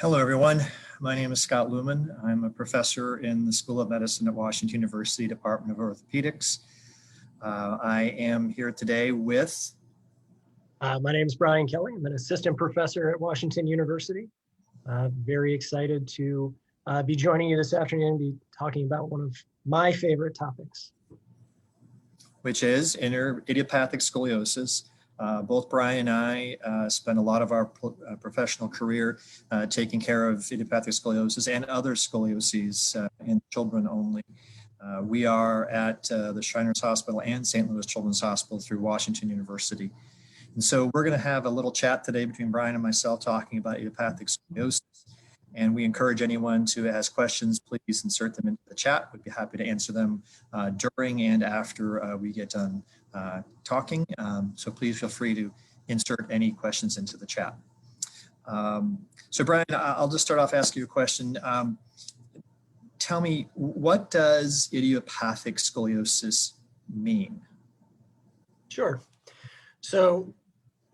Hello, everyone. My name is Scott Luhmann. I'm a professor in the School of Medicine at Washington University, Department of Orthopedics. I am here today with... My name is Brian Kelly. I'm an assistant professor at Washington University. Very excited to be joining you this afternoon and be talking about one of my favorite topics, which is idiopathic scoliosis. Both Brian and I spent a lot of our professional career taking care of idiopathic scoliosis and other scolioses in children only. We are at the Shriners Hospital and St. Louis Children's Hospital through Washington University. And so we're going to have a little chat today between Brian and myself talking about idiopathic scoliosis. And we encourage anyone to ask questions, please insert them into the chat. We'd be happy to answer them during and after we get done talking. So please feel free to insert any questions into the chat. So Brian, I'll just start off asking you a question. Tell me, what does idiopathic scoliosis mean? Sure. So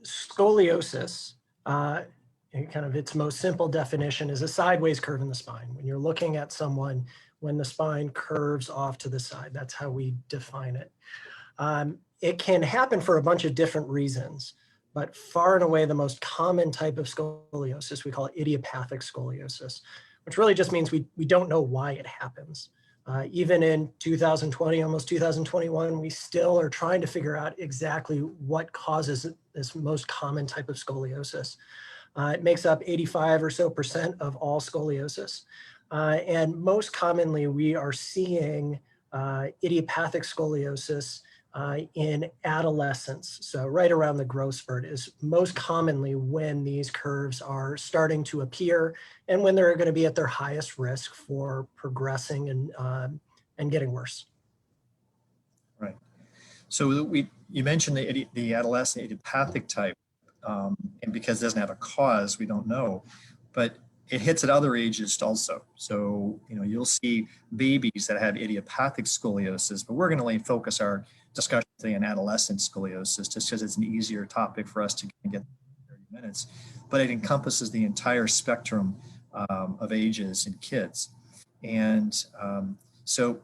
scoliosis, kind of its most simple definition, is a sideways curve in the spine. When you're looking at someone, when the spine curves off to the side, that's how we define it. It can happen for a bunch of different reasons, but far and away the most common type of scoliosis, we call it idiopathic scoliosis, which really just means we don't know why it happens. Even in 2020, almost 2021, we still are trying to figure out exactly what causes this most common type of scoliosis. It makes up 85% or so of all scoliosis. And most commonly, we are seeing idiopathic scoliosis in adolescence. So right around the growth spurt is most commonly when these curves are starting to appear and when they're going to be at their highest risk for progressing and getting worse. Right. So you mentioned the adolescent idiopathic type, and because it doesn't have a cause, we don't know, but it hits at other ages also. So, you'll see babies that have idiopathic scoliosis, but we're going to focus our discussion today on adolescent scoliosis just because it's an easier topic for us to get 30 minutes, but it encompasses the entire spectrum of ages in kids. And so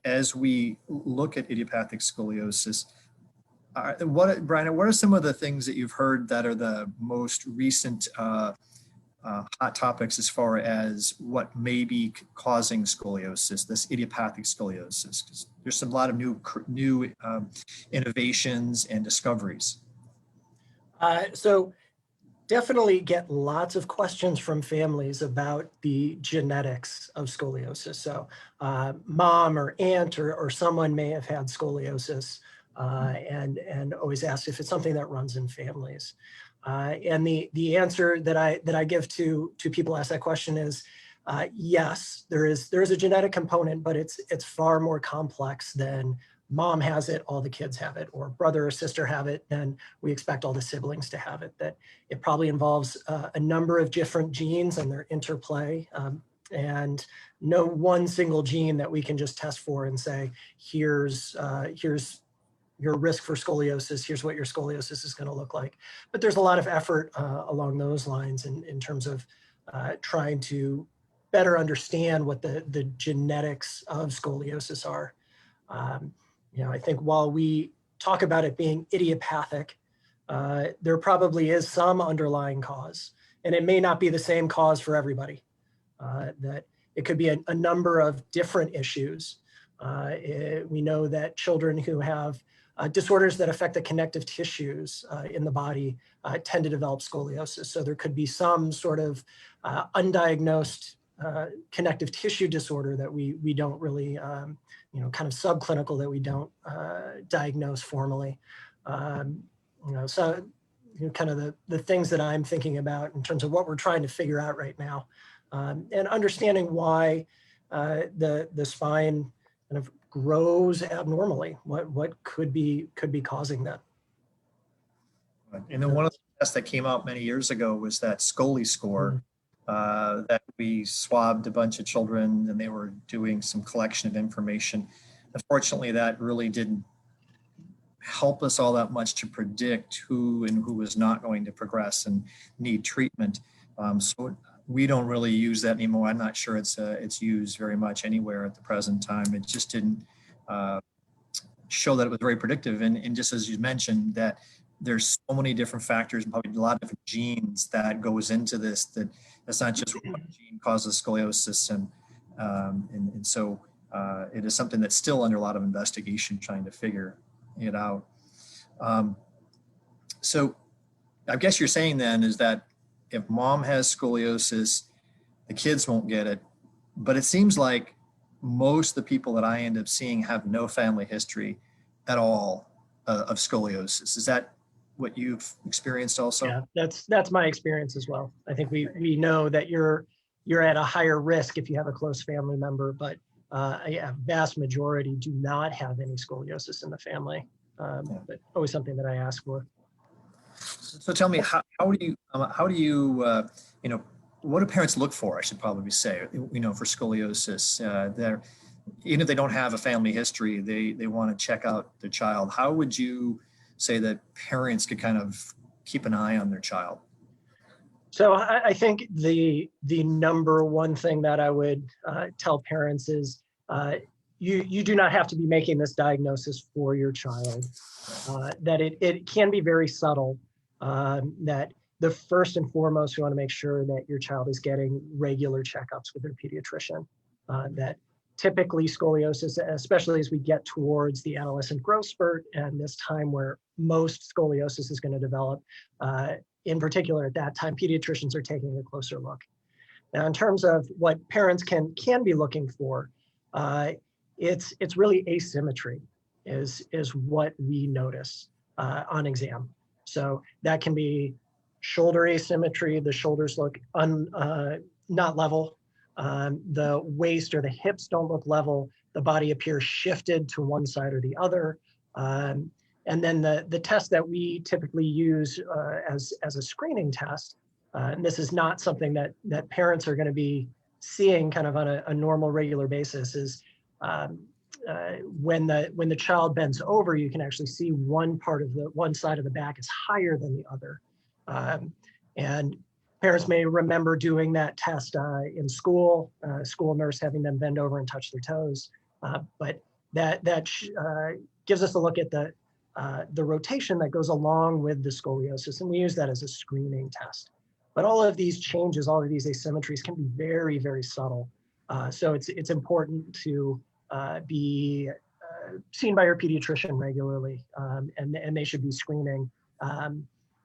as we look at idiopathic scoliosis, Brian, what are some of the things that you've heard that are the most recent hot topics as far as what may be causing scoliosis, this idiopathic scoliosis? Because there's a lot of new innovations and discoveries. So definitely get lots of questions from families about the genetics of scoliosis. So mom or aunt or someone may have had scoliosis and always ask if it's something that runs in families. And the answer that I give to people who ask that question is yes, there is a genetic component, but it's far more complex than mom has it, all the kids have it, or brother or sister have it, then we expect all the siblings to have it. That it probably involves a number of different genes and their interplay, and no one single gene that we can just test for and say, here's your risk for scoliosis, here's what your scoliosis is going to look like. But there's a lot of effort along those lines in terms of trying to better understand what the genetics of scoliosis are. I think while we talk about it being idiopathic, there probably is some underlying cause, and it may not be the same cause for everybody. That it could be a number of different issues. We know that children who have disorders that affect the connective tissues in the body tend to develop scoliosis. So there could be some sort of undiagnosed connective tissue disorder that we don't really, kind of subclinical that we don't diagnose formally. So kind of the things that I'm thinking about in terms of what we're trying to figure out right now, and understanding why the spine kind of grows abnormally. What could be causing that? And then one of the tests that came out many years ago was that Scoli score. That we swabbed a bunch of children and they were doing some collection of information. Unfortunately, that really didn't help us all that much to predict who was not going to progress and need treatment. So we don't really use that anymore. I'm not sure it's used very much anywhere at the present time. It just didn't show that it was very predictive. And just as you mentioned, that there's so many different factors and probably a lot of different genes that goes into this, that it's not just one gene causes scoliosis. And so it is something that's still under a lot of investigation trying to figure it out. So I guess you're saying then is that if mom has scoliosis, the kids won't get it. But it seems like most of the people that I end up seeing have no family history at all of scoliosis. Is that what you've experienced also? Yeah, that's my experience as well. I think we know that you're at a higher risk if you have a close family member, but a vast majority do not have any scoliosis in the family. But always something that I ask for. So tell me, how do you what do parents look for? I should probably say, for scoliosis. Even if they don't have a family history, they want to check out their child. How would you say that parents could kind of keep an eye on their child? So I think the number one thing that I would tell parents is you do not have to be making this diagnosis for your child. That it can be very subtle. That the first and foremost, you want to make sure that your child is getting regular checkups with their pediatrician. That typically scoliosis, especially as we get towards the adolescent growth spurt and this time where most scoliosis is going to develop, in particular at that time, pediatricians are taking a closer look. Now, in terms of what parents can be looking for, it's really asymmetry is what we notice on exam. So that can be shoulder asymmetry. The shoulders look not level. The waist or the hips don't look level. The body appears shifted to one side or the other. And then the test that we typically use as a screening test, and this is not something that parents are going to be seeing kind of on a normal, regular basis, is when the child bends over, you can actually see one side of the back is higher than the other. And parents may remember doing that test in school, school nurse having them bend over and touch their toes. But that gives us a look at the rotation that goes along with the scoliosis, and we use that as a screening test. But all of these changes, all of these asymmetries can be very, very subtle. So it's important to be seen by your pediatrician regularly, and they should be screening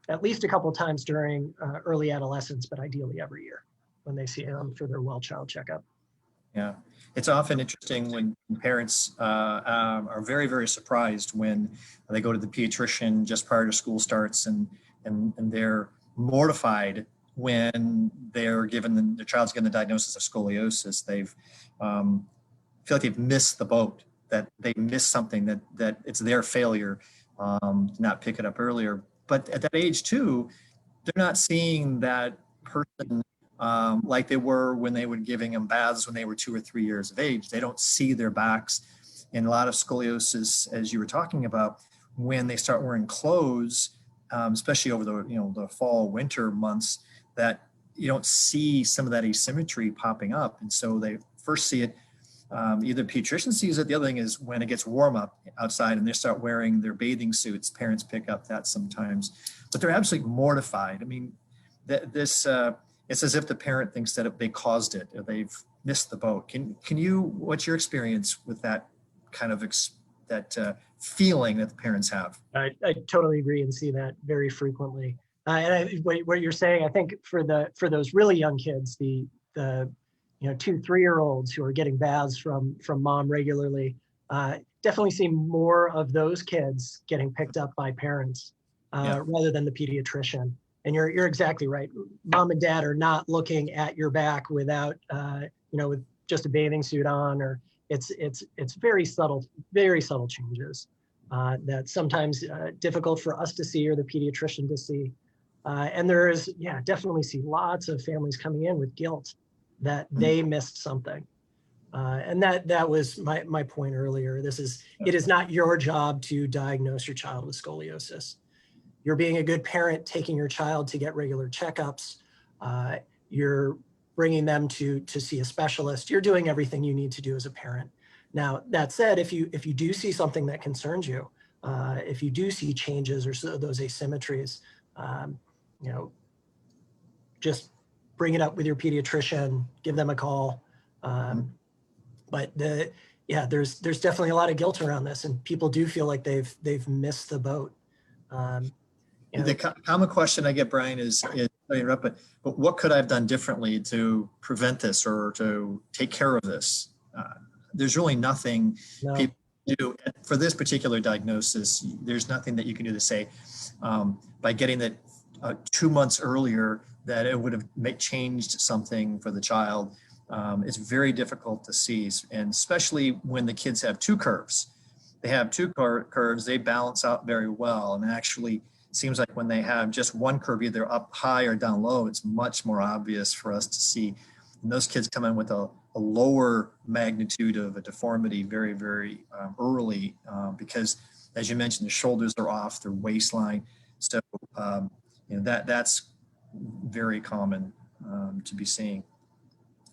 at least a couple of times during early adolescence, but ideally every year when they see them for their well child checkup. Yeah, it's often interesting when parents are very, very surprised when they go to the pediatrician just prior to school starts, and they're mortified when their child's given the diagnosis of scoliosis. They've feel like they've missed the boat, that they missed something, that it's their failure to not pick it up earlier. But at that age too, they're not seeing that person like they were when they were giving them baths when they were 2 or 3 years of age. They don't see their backs. And a lot of scoliosis, as you were talking about, when they start wearing clothes, especially over the fall, winter months, that you don't see some of that asymmetry popping up. And so they first see it, either pediatrician sees it. The other thing is when it gets warm up outside and they start wearing their bathing suits, parents pick up that sometimes, but they're absolutely mortified. I mean, it's as if the parent thinks that they caused it or they've missed the boat. What's your experience with that kind of feeling that the parents have? I totally agree and see that very frequently. What you're saying, I think for those really young kids, the 2-3-year-olds who are getting baths from mom regularly, definitely see more of those kids getting picked up by parents rather than the pediatrician. And you're exactly right. Mom and dad are not looking at your back without with just a bathing suit on, or it's very subtle changes that sometimes difficult for us to see or the pediatrician to see. And there is, definitely see lots of families coming in with guilt that they missed something. And that was my point earlier. It is not your job to diagnose your child with scoliosis. You're being a good parent, taking your child to get regular checkups. You're bringing them to see a specialist, you're doing everything you need to do as a parent. Now, that said, if you do see something that concerns you, if you do see changes or those asymmetries, you know, just bring it up with your pediatrician, give them a call. But there's definitely a lot of guilt around this, and people do feel like they've missed the boat. The common question I get, Brian, is sorry to interrupt, but what could I have done differently to prevent this or to take care of this? There's really nothing people do for this particular diagnosis. There's nothing that you can do to say by getting it 2 months earlier that it would have changed something for the child. It's very difficult to see, and especially when the kids have two curves. They have two curves, they balance out very well, and actually seems like when they have just one curve, either up high or down low, it's much more obvious for us to see. And those kids come in with a lower magnitude of a deformity very, very early because, as you mentioned, the shoulders are off their waistline. So that's very common to be seeing.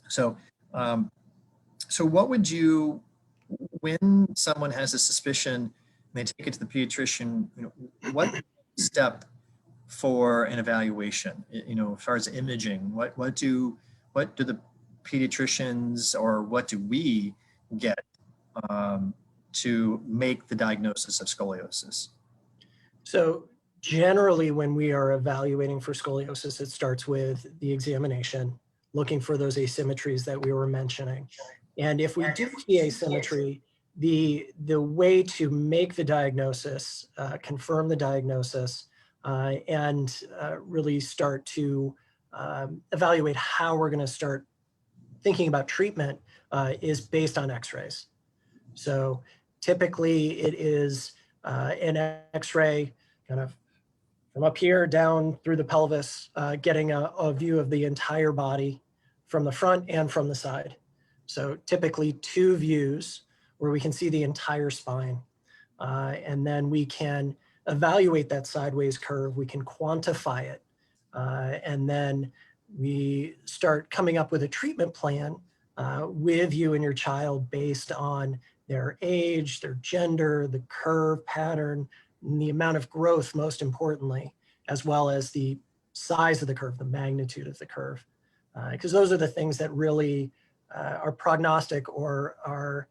So, so what would you, when someone has a suspicion and they take it to the pediatrician, what step for an evaluation, as far as imaging, what do the pediatricians or what do we get to make the diagnosis of scoliosis? So generally when we are evaluating for scoliosis, it starts with the examination, looking for those asymmetries that we were mentioning. And if we do see asymmetry, the way to make the diagnosis, confirm the diagnosis, and really start to evaluate how we're going to start thinking about treatment is based on x-rays. So typically it is an x-ray kind of from up here down through the pelvis, getting a view of the entire body from the front and from the side. So typically 2 views where we can see the entire spine. And then we can evaluate that sideways curve, we can quantify it. And then we start coming up with a treatment plan with you and your child based on their age, their gender, the curve pattern, and the amount of growth, most importantly, as well as the size of the curve, the magnitude of the curve. Because those are the things that really are prognostic or are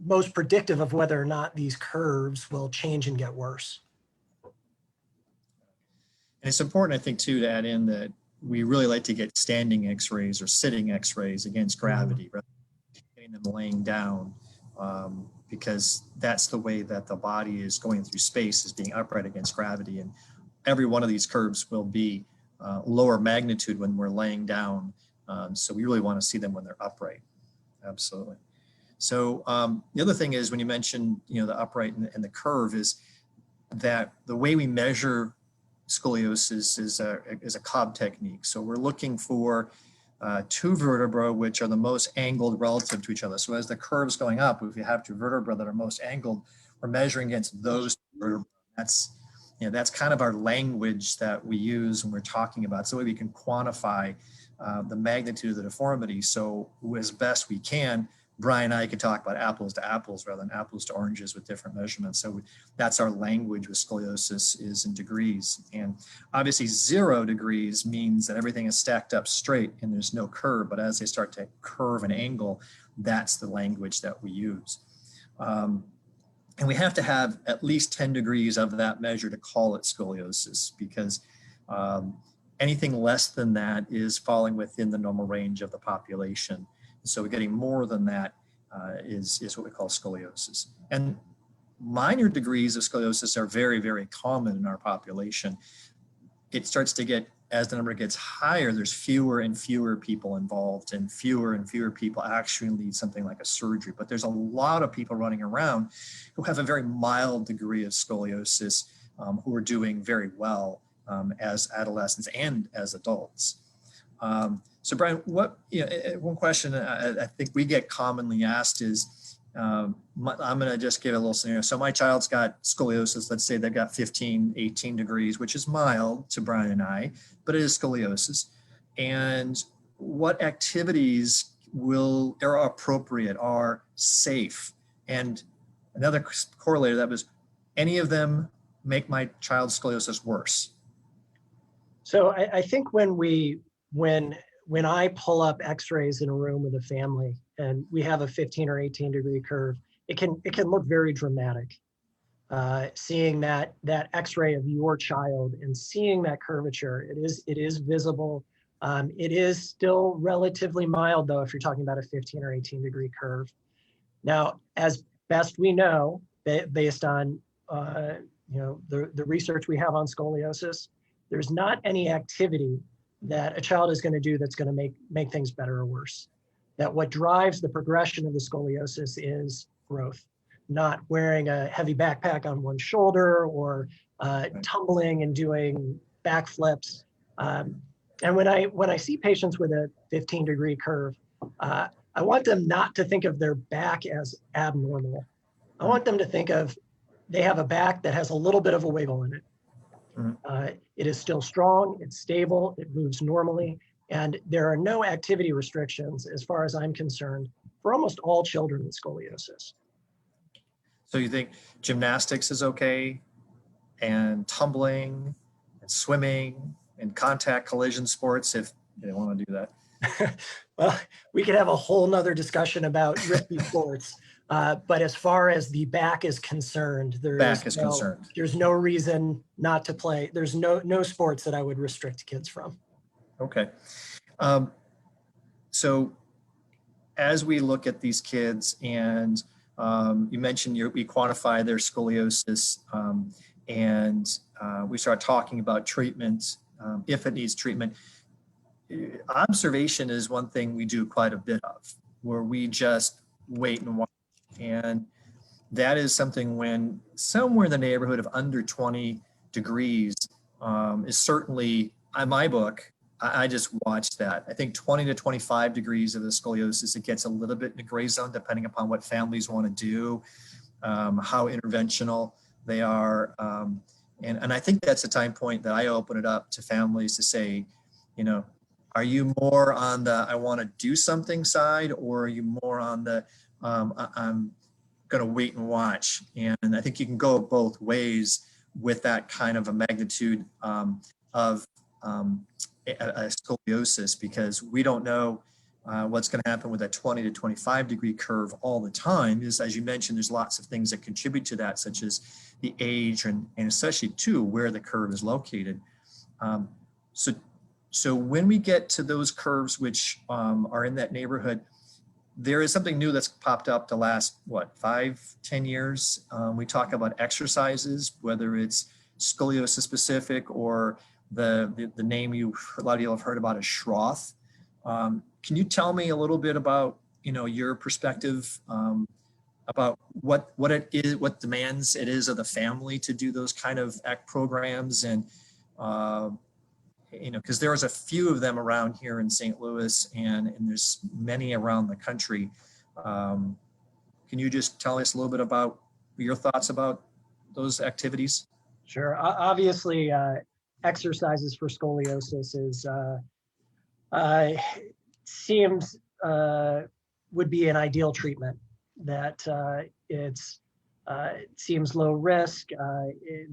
most predictive of whether or not these curves will change and get worse. And it's important, I think, too, to add in that we really like to get standing x-rays or sitting x-rays against gravity, rather than getting them laying down, because that's the way that the body is going through space, is being upright against gravity. And every one of these curves will be lower magnitude when we're laying down. So we really want to see them when they're upright. Absolutely. So the other thing is, when you mentioned, the upright and the curve, is that the way we measure scoliosis is a Cobb technique. So we're looking for 2 vertebrae which are the most angled relative to each other. So as the curve's going up, if you have 2 vertebrae that are most angled, we're measuring against those vertebrae. That's kind of our language that we use when we're talking about, so that we can quantify the magnitude of the deformity. So as best we can, Brian and I can talk about apples to apples rather than apples to oranges with different measurements. So that's our language with scoliosis, is in degrees. And obviously 0 degrees means that everything is stacked up straight and there's no curve. But as they start to curve and angle, that's the language that we use. And we have to have at least 10 degrees of that measure to call it scoliosis, because anything less than that is falling within the normal range of the population. So getting more than that is what we call scoliosis. And minor degrees of scoliosis are very, very common in our population. It starts to get, as the number gets higher, there's fewer and fewer people involved, and fewer people actually need something like a surgery. But there's a lot of people running around who have a very mild degree of scoliosis, who are doing very well as adolescents and as adults. So Brian, one question I think we get commonly asked is, I'm going to just give a little scenario. So my child's got scoliosis. Let's say they've got 15, 18 degrees, which is mild to Brian and I, but it is scoliosis. And what activities are appropriate, are safe? And another correlator to that was, any of them make my child's scoliosis worse? So I think when I pull up X-rays in a room with a family and we have a 15 or 18 degree curve, it can look very dramatic. Seeing that X-ray of your child and seeing that curvature, it is visible. It is still relatively mild though, if you're talking about a 15 or 18 degree curve. Now, as best we know, based on the research we have on scoliosis, there's not any activity that a child is going to do that's going to make things better or worse. That what drives the progression of the scoliosis is growth, not wearing a heavy backpack on one shoulder or tumbling and doing backflips. And when I see patients with a 15 degree curve, I want them not to think of their back as abnormal. I want them to think of they have a back that has a little bit of a wiggle in it. It is still strong, it's stable, it moves normally, and there are no activity restrictions, as far as I'm concerned, for almost all children with scoliosis. So you think gymnastics is okay, and tumbling, and swimming, and contact collision sports, if they want to do that? Well, we could have a whole nother discussion about risky sports. But as far as the back is concerned, there's no reason not to play. There's no sports that I would restrict kids from. Okay. So as we look at these kids, and you mentioned we quantify their scoliosis, and we start talking about treatment, if it needs treatment. Observation is one thing we do quite a bit of, where we just wait and watch. And that is something when somewhere in the neighborhood of under 20 degrees is certainly, in my book, I just watch that. I think 20 to 25 degrees of the scoliosis, it gets a little bit in the gray zone, depending upon what families want to do, how interventional they are. And I think that's the time point that I open it up to families to say, are you more on the I want to do something side, or are you more on the I'm going to wait and watch? And I think you can go both ways with that kind of a magnitude of a scoliosis, because we don't know what's going to happen with that 20 to 25 degree curve all the time. As you mentioned, there's lots of things that contribute to that, such as the age and especially too where the curve is located. So when we get to those curves which are in that neighborhood, there is something new that's popped up the last, 5-10 years. We talk about exercises, whether it's scoliosis specific or the name a lot of you have heard about is Schroth. Can you tell me a little bit about, your perspective about what it is, what demands it is of the family to do those kind of programs, and because there's a few of them around here in St. Louis, and there's many around the country. Can you just tell us a little bit about your thoughts about those activities? Sure. Obviously, exercises for scoliosis seems would be an ideal treatment. That it seems low risk.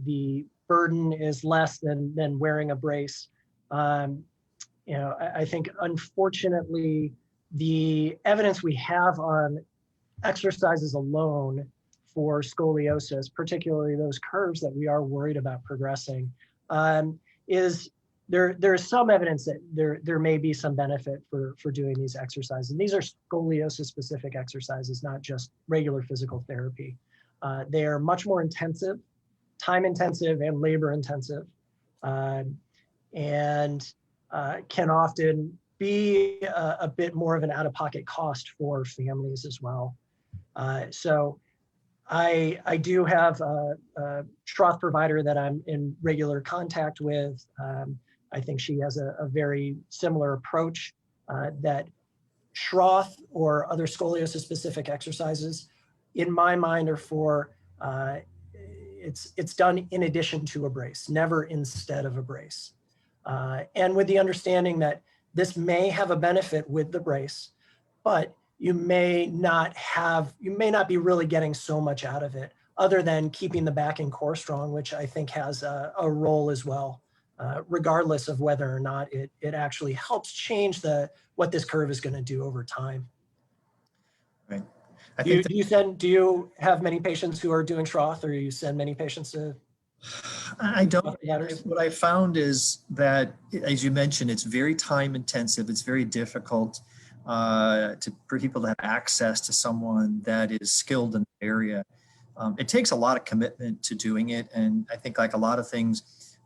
The burden is less than wearing a brace. I think unfortunately the evidence we have on exercises alone for scoliosis, particularly those curves that we are worried about progressing, is there's some evidence that there may be some benefit for doing these exercises. And these are scoliosis specific exercises, not just regular physical therapy. They are much more intensive, time intensive and labor intensive, and can often be a bit more of an out-of-pocket cost for families as well. So I do have a Schroth provider that I'm in regular contact with. I think she has a very similar approach, that Schroth or other scoliosis specific exercises in my mind, are for, it's done in addition to a brace, never instead of a brace. And with the understanding that this may have a benefit with the brace, but you may not be really getting so much out of it other than keeping the back and core strong, which I think has a role as well, regardless of whether or not it actually helps change what this curve is going to do over time. Right. Do you have many patients who are doing Schroth, or you send many patients to? I don't. What I found is that, as you mentioned, it's very time intensive. It's very difficult for people to have access to someone that is skilled in the area. It takes a lot of commitment to doing it. And I think, like a lot of things,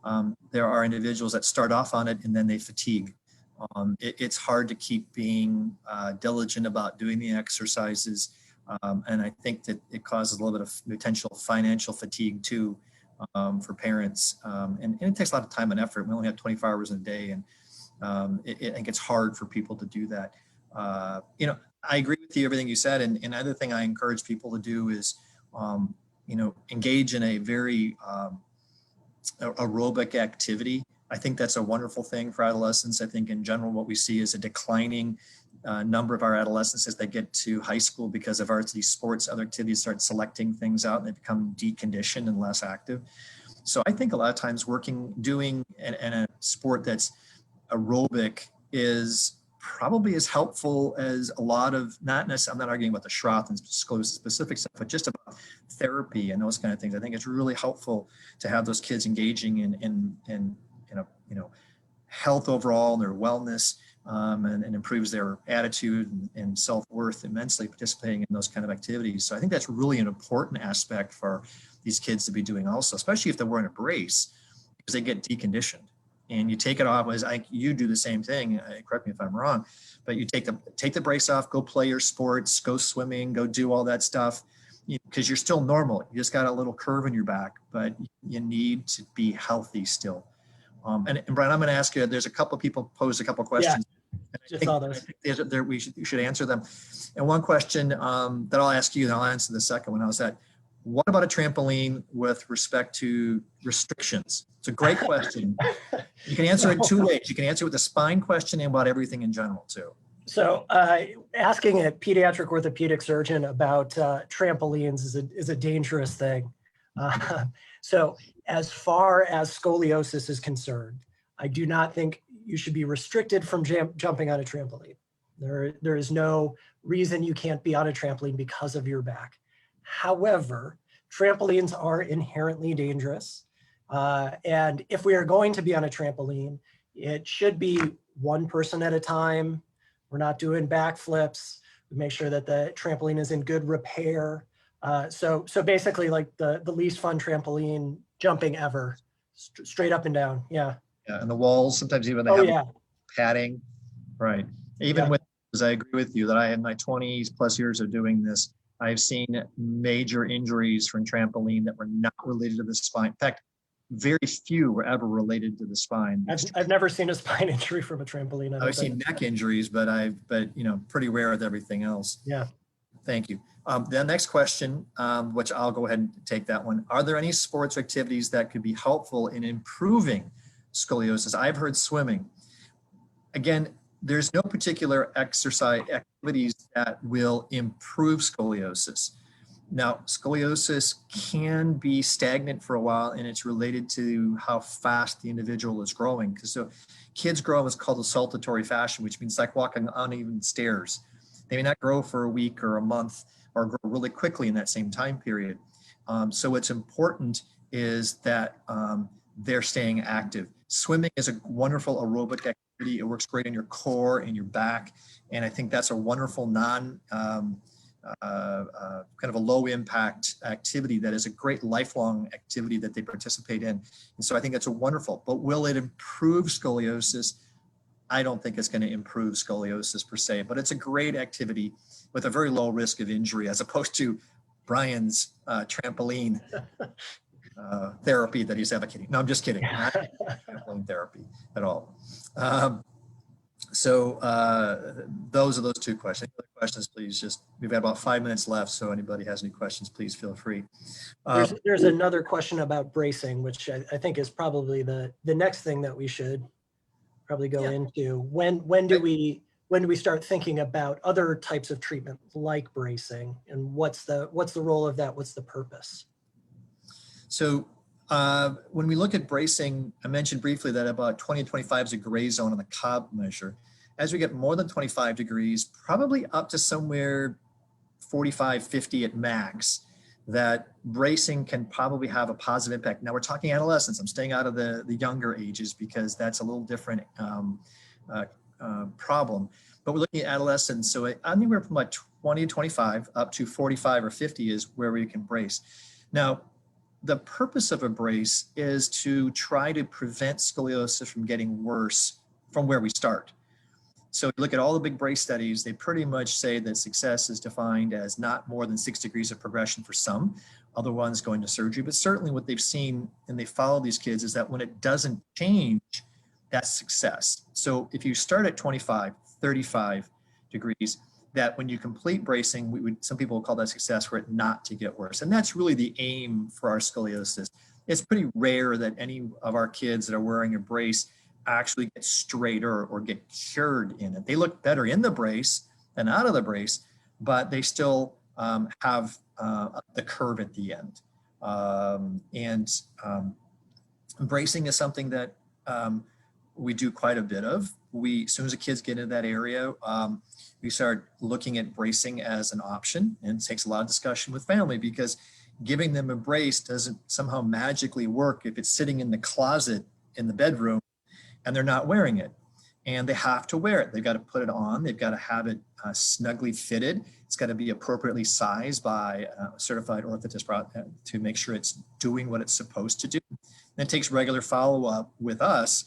there are individuals that start off on it and then they fatigue. It's hard to keep being diligent about doing the exercises. And I think that it causes a little bit of potential financial fatigue too, for parents. And it takes a lot of time and effort. We only have 24 hours in a day, and I think it's hard for people to do that. I agree with you, everything you said. And another thing I encourage people to do is, engage in a very aerobic activity. I think that's a wonderful thing for adolescents. I think in general, what we see is a declining number of our adolescents as they get to high school because of these sports, other activities start selecting things out and they become deconditioned and less active. So I think a lot of times doing in a sport that's aerobic is probably as helpful as a lot of, I'm not arguing about the Schroth and scoliosis specific stuff, but just about therapy and those kind of things. I think it's really helpful to have those kids engaging in health overall and their wellness, and improves their attitude and self-worth immensely participating in those kind of activities. So I think that's really an important aspect for these kids to be doing also, especially if they're wearing a brace, because they get deconditioned. And you take it off, you do the same thing, correct me if I'm wrong, but you take the brace off, go play your sports, go swimming, go do all that stuff, because you're still normal. You just got a little curve in your back, but you need to be healthy still. And Brian, I'm going to ask you, there's a couple people posed a couple questions. Yeah, saw those. I think we should answer them. And one question that I'll ask you, and I'll answer the second one. How's that? What about a trampoline with respect to restrictions? It's a great question. You can answer it two ways. You can answer with a spine question and about everything in general too. So asking a pediatric orthopedic surgeon about trampolines is a dangerous thing. So as far as scoliosis is concerned, I do not think you should be restricted from jumping on a trampoline. There is no reason you can't be on a trampoline because of your back. However, trampolines are inherently dangerous. And if we are going to be on a trampoline, it should be one person at a time. We're not doing backflips. We make sure that the trampoline is in good repair. So basically like the least fun trampoline jumping ever, straight up and down. Yeah. Yeah, and the walls, sometimes even they have padding. Right. Even with, as I agree with you, that I had my 20s plus years of doing this, I've seen major injuries from trampoline that were not related to the spine. In fact, very few were ever related to the spine. I've never seen a spine injury from a trampoline. I've seen neck injuries, but pretty rare with everything else. Yeah. Thank you. The next question, which I'll go ahead and take that one. Are there any sports activities that could be helpful in improving scoliosis? I've heard swimming. Again, there's no particular exercise activities that will improve scoliosis. Now, scoliosis can be stagnant for a while, and it's related to how fast the individual is growing. Because so kids grow in what's called a saltatory fashion, which means like walking uneven stairs. They may not grow for a week or a month or grow really quickly in that same time period. So what's important is that they're staying active. Swimming is a wonderful aerobic activity. It works great in your core and your back. And I think that's a wonderful kind of a low impact activity that is a great lifelong activity that they participate in. And so I think it's a wonderful, but will it improve scoliosis? I don't think it's going to improve scoliosis per se, but it's a great activity with a very low risk of injury as opposed to Brian's trampoline therapy that he's advocating. No, I'm just kidding. Not trampoline therapy at all. So those are those two questions. Any other questions, please? Just, we've got about 5 minutes left, so anybody has any questions, please feel free. There's another question about bracing, which I think is probably the next thing that we should probably go into. When do we start thinking about other types of treatment like bracing, and what's the role of that? What's the purpose? So when we look at bracing, I mentioned briefly that about 20 to 25 is a gray zone on the Cobb measure. As we get more than 25 degrees, probably up to somewhere 45, 50 at max, that bracing can probably have a positive impact. Now we're talking adolescents. I'm staying out of the younger ages because that's a little different problem. But we're looking at adolescents. So anywhere from like 20 to 25 up to 45 or 50 is where we can brace. Now, the purpose of a brace is to try to prevent scoliosis from getting worse from where we start. So if you look at all the big brace studies, they pretty much say that success is defined as not more than 6 degrees of progression for some, other ones going to surgery. But certainly what they've seen, and they follow these kids, is that when it doesn't change, that's success. So if you start at 25, 35 degrees, that when you complete bracing, some people will call that success for it not to get worse. And that's really the aim for our scoliosis. It's pretty rare that any of our kids that are wearing a brace actually get straighter or get cured in it. They look better in the brace than out of the brace, but they still have the curve at the end. Bracing is something that we do quite a bit of. As soon as the kids get into that area, we start looking at bracing as an option, and it takes a lot of discussion with family, because giving them a brace doesn't somehow magically work if it's sitting in the closet in the bedroom and they're not wearing it. And they have to wear it. They've got to put it on. They've got to have it snugly fitted. It's got to be appropriately sized by a certified orthotist to make sure it's doing what it's supposed to do. And it takes regular follow-up with us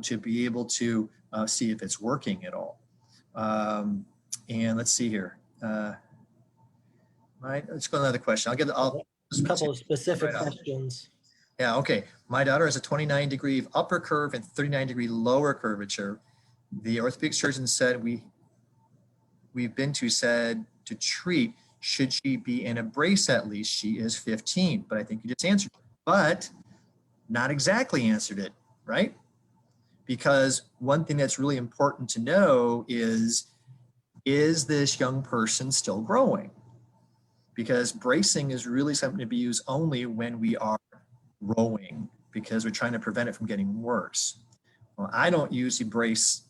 to be able to see if it's working at all. And let's see here. Let's go to another question. A couple of specific questions. Yeah, okay. My daughter has a 29-degree upper curve and 39-degree lower curvature. The orthopedic surgeon said we've been to said to treat, should she be in a brace at least? She is 15, but I think you just answered it. But not exactly answered it, right? Because one thing that's really important to know is this young person still growing? Because bracing is really something to be used only when we are growing, because we're trying to prevent it from getting worse. Well, I don't usually brace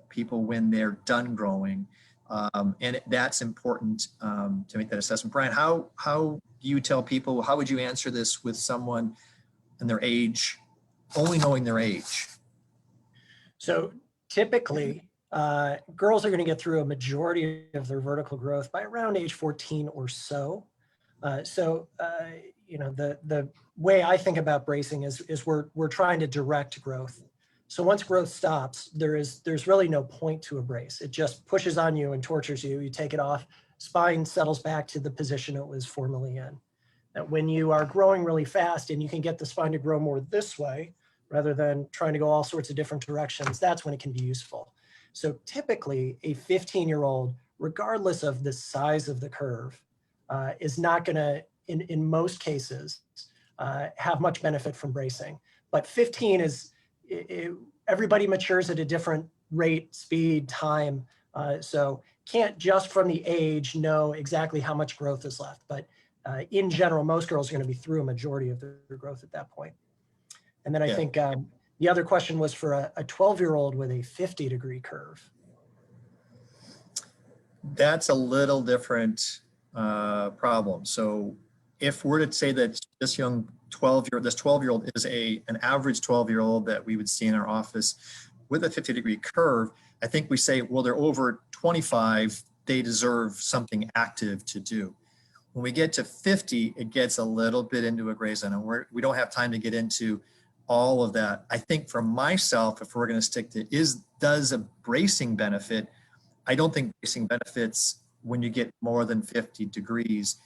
people when they're done growing, and that's important to make that assessment. Brian, how do you tell people, how would you answer this with someone and their age, only knowing their age? So typically, girls are going to get through a majority of their vertical growth by around age 14 or so. You know, the way I think about bracing is we're trying to direct growth. So once growth stops, there's really no point to a brace. It just pushes on you and tortures you. You take it off, spine settles back to the position it was formerly in. That when you are growing really fast and you can get the spine to grow more this way, rather than trying to go all sorts of different directions, that's when it can be useful. So typically a 15-year-old, regardless of the size of the curve, is not going to, in most cases, have much benefit from bracing. But 15 is, everybody matures at a different rate, speed, time. So can't just from the age know exactly how much growth is left. But in general, most girls are going to be through a majority of their growth at that point. And then I think the other question was for a 12-year-old with a 50-degree curve. That's a little different problem. So if we're to say that this young 12-year-old is an average 12-year-old that we would see in our office with a 50-degree curve, I think we say, well, they're over 25, they deserve something active to do. When we get to 50, it gets a little bit into a gray zone, and we don't have time to get into all of that. I think for myself, if we're going to stick to does a bracing benefit, I don't think bracing benefits when you get more than 50 degrees,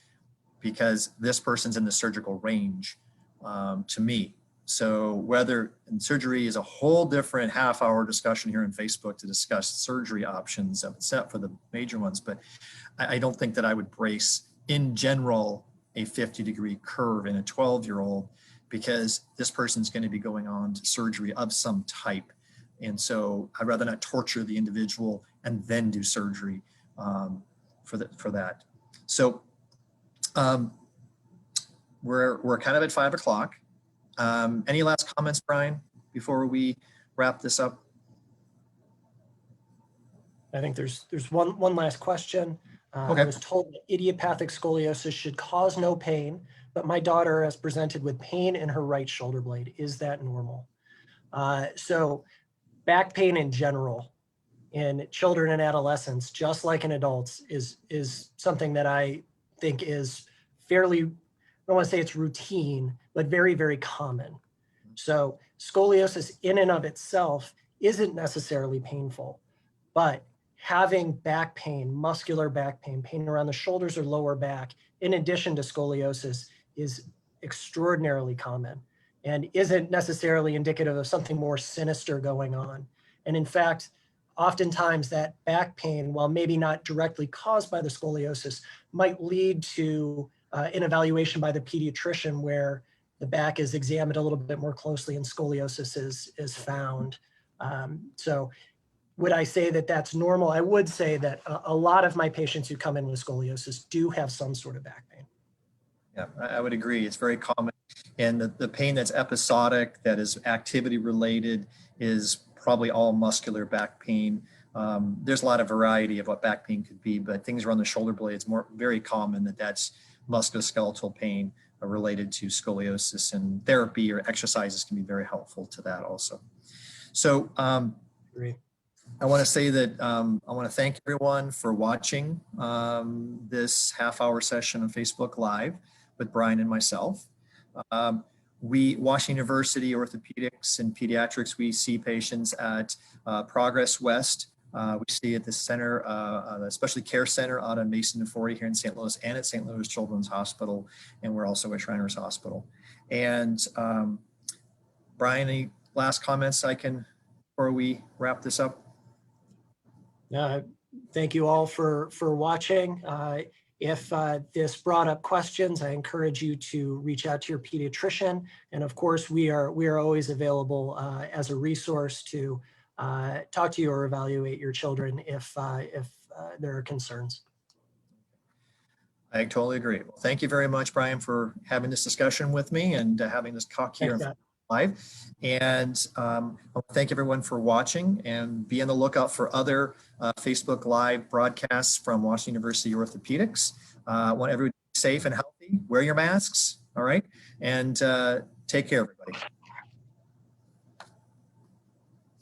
because this person's in the surgical range to me. So whether, and surgery is a whole different half-hour discussion here on Facebook to discuss surgery options, except for the major ones. But I don't think that I would brace, in general, a 50-degree curve in a 12-year-old, because this person's going to be going on to surgery of some type. And so I'd rather not torture the individual and then do surgery for that. So we're kind of at 5 o'clock. Any last comments, Brian, before we wrap this up? I think there's one last question. Okay. I was told that idiopathic scoliosis should cause no pain, but my daughter has presented with pain in her right shoulder blade. Is that normal? So back pain in general in children and adolescents, just like in adults, is something that I think is fairly, I don't want to say it's routine, but very, very common. So scoliosis in and of itself isn't necessarily painful, but having back pain, muscular back pain, pain around the shoulders or lower back, in addition to scoliosis, is extraordinarily common and isn't necessarily indicative of something more sinister going on. And in fact, oftentimes that back pain, while maybe not directly caused by the scoliosis, might lead to an evaluation by the pediatrician where the back is examined a little bit more closely and scoliosis is found. So would I say that that's normal? I would say that a lot of my patients who come in with scoliosis do have some sort of back pain. Yeah, I would agree. It's very common. And the pain that's episodic, that is activity related, is probably all muscular back pain. There's a lot of variety of what back pain could be, but things around the shoulder blades, very common that's musculoskeletal pain related to scoliosis, and therapy or exercises can be very helpful to that also. So Great. I want to say that I want to thank everyone for watching this half-hour session on Facebook Live with Brian and myself. Washington University Orthopedics and Pediatrics, we see patients at Progress West. We see at the center, the Specialty Care Center out on Mason and 40 here in St. Louis, and at St. Louis Children's Hospital, and we're also at Shriners Hospital. And Brian, any last comments before we wrap this up? Thank you all for watching. If this brought up questions, I encourage you to reach out to your pediatrician. And of course, we are always available as a resource to talk to you or evaluate your children if there are concerns. I totally agree. Well, thank you very much, Brian, for having this discussion with me and having this talk here live. And I want to thank everyone for watching, and be on the lookout for other Facebook Live broadcasts from Washington University Orthopedics. I want everyone to be safe and healthy. Wear your masks, all right? And take care, everybody.